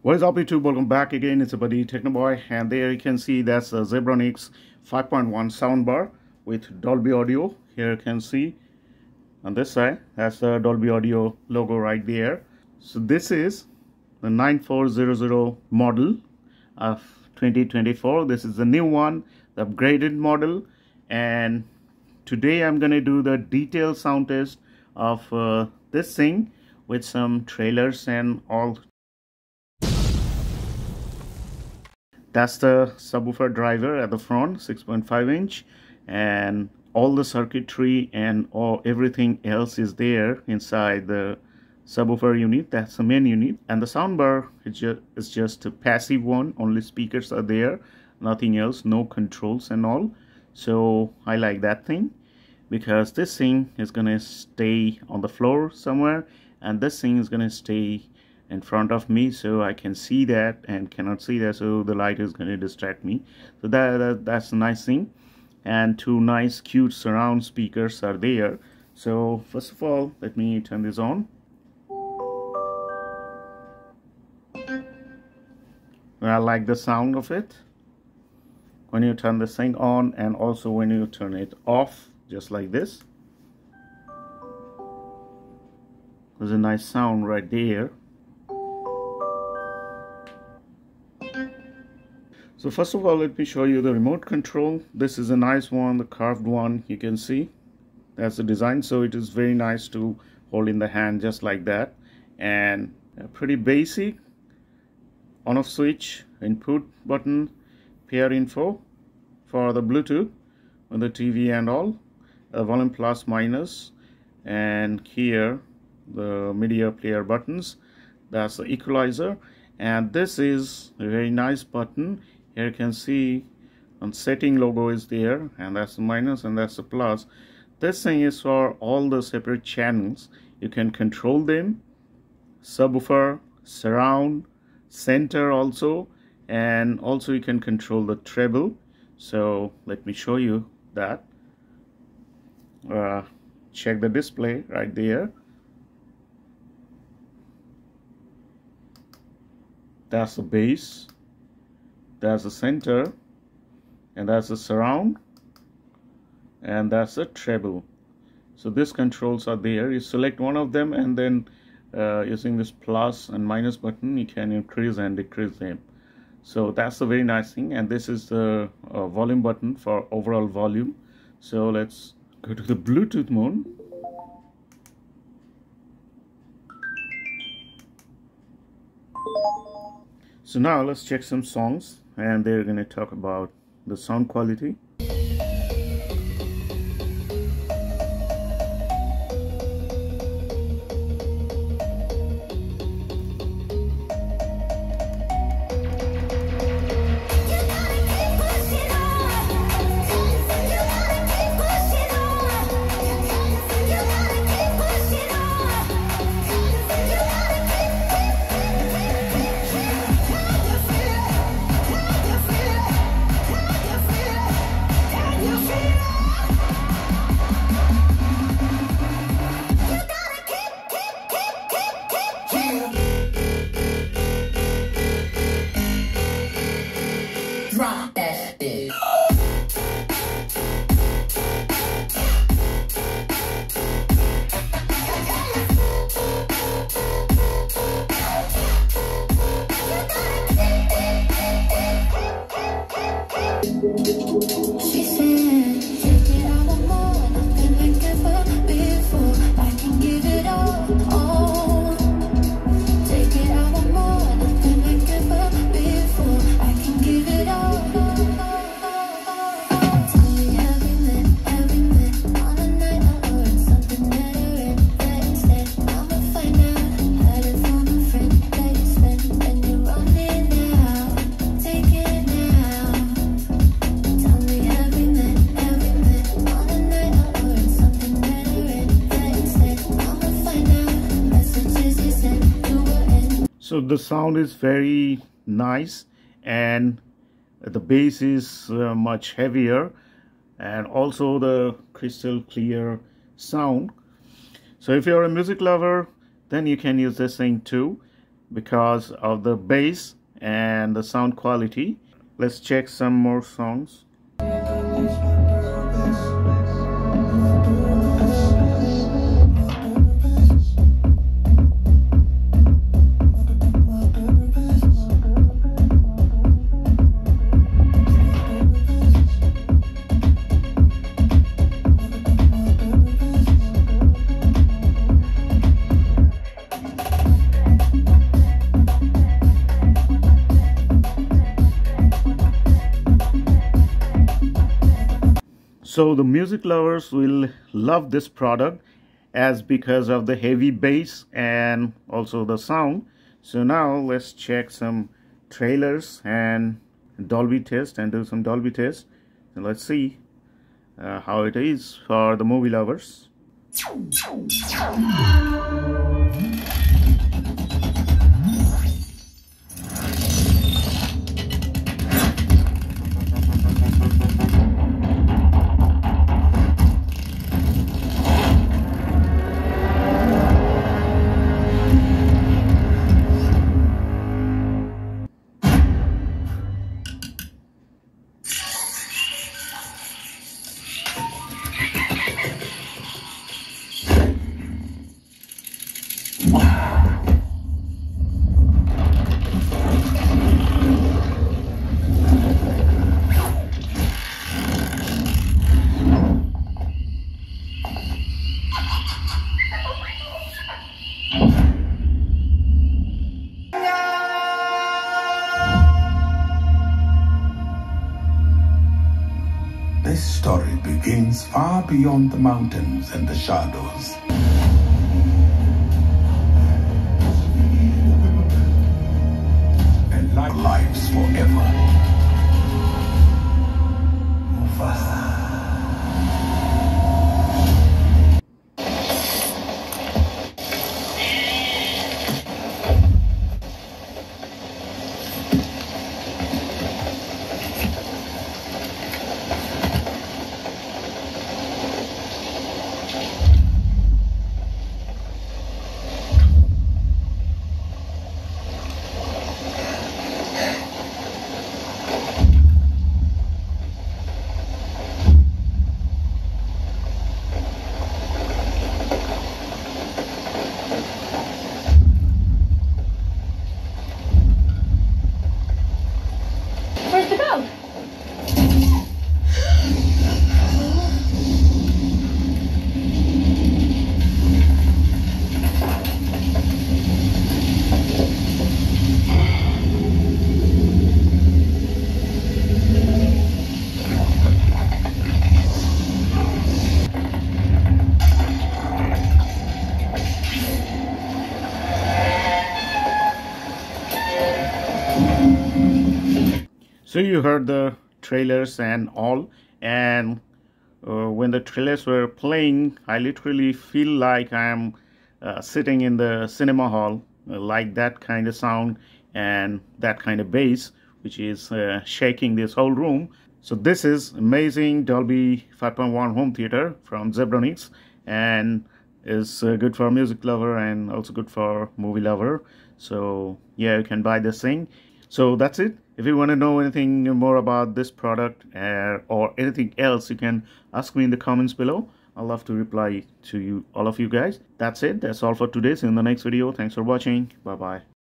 What is up, YouTube? Welcome back again. It's a buddy Technoboy, and there you can see that's a ZEBRONICS 5.1 soundbar with Dolby audio. Here you can see on this side that's the Dolby audio logo right there. So this is the 9400 model of 2024. This is the new one, the upgraded model, and today I'm gonna do the detailed sound test of this thing with some trailers and all. That's the subwoofer driver at the front, 6.5 inch, and all the circuitry and everything else is there inside the subwoofer unit. That's the main unit, and the soundbar is just a passive one. Only speakers are there, nothing else, no controls and all. So I like that thing because this thing is gonna stay on the floor somewhere, and this thing is gonna stay in front of me, so I can see that and cannot see that, so the light is going to distract me. So that's a nice thing. And two nice cute surround speakers are there. So first of all, let me turn this on. I like the sound of it when you turn this thing on, and also when you turn it off, just like this. There's a nice sound right there. So first of all, let me show you the remote control. This is a nice one, the carved one. You can see that's the design, so it is very nice to hold in the hand just like that. And pretty basic on off switch, input button, pair info for the Bluetooth on the TV and all, volume plus minus, and here the media player buttons. That's the equalizer, and this is a very nice button. Here you can see on setting logo is there, and that's the minus and that's the plus. This thing is for all the separate channels. You can control them, subwoofer, surround, center also, and also you can control the treble. So let me show you that. Check the display right there. That's the bass, that's the center, and that's the surround, and that's the treble. So these controls are there. You select one of them, and then using this plus and minus button, you can increase and decrease them. So that's a very nice thing. And this is the volume button for overall volume. So let's go to the Bluetooth mode. So now let's check some songs, and they're going to talk about the sound quality. So the sound is very nice, and the bass is much heavier, and also the crystal clear sound. So if you're a music lover, then you can use this thing too. because of the bass and the sound quality. Let's check some more songs. So the music lovers will love this product as because of the heavy bass and also the sound. So now let's check some trailers and Dolby test and do some Dolby test. And let's see how it is for the movie lovers. This story begins far beyond the mountains and the shadows. And lives forever. Where's the goat? So you heard the trailers and all, and when the trailers were playing, I literally feel like I'm sitting in the cinema hall, like that kind of sound and that kind of bass, which is shaking this whole room. So this is amazing Dolby 5.1 home theater from ZEBRONICS, and is good for music lover and also good for movie lover. So yeah, you can buy this thing. So that's it. If you want to know anything more about this product or anything else, you can ask me in the comments below. I'll love to reply to you, all of you guys. That's it. That's all for today. See you in the next video. Thanks for watching. Bye bye.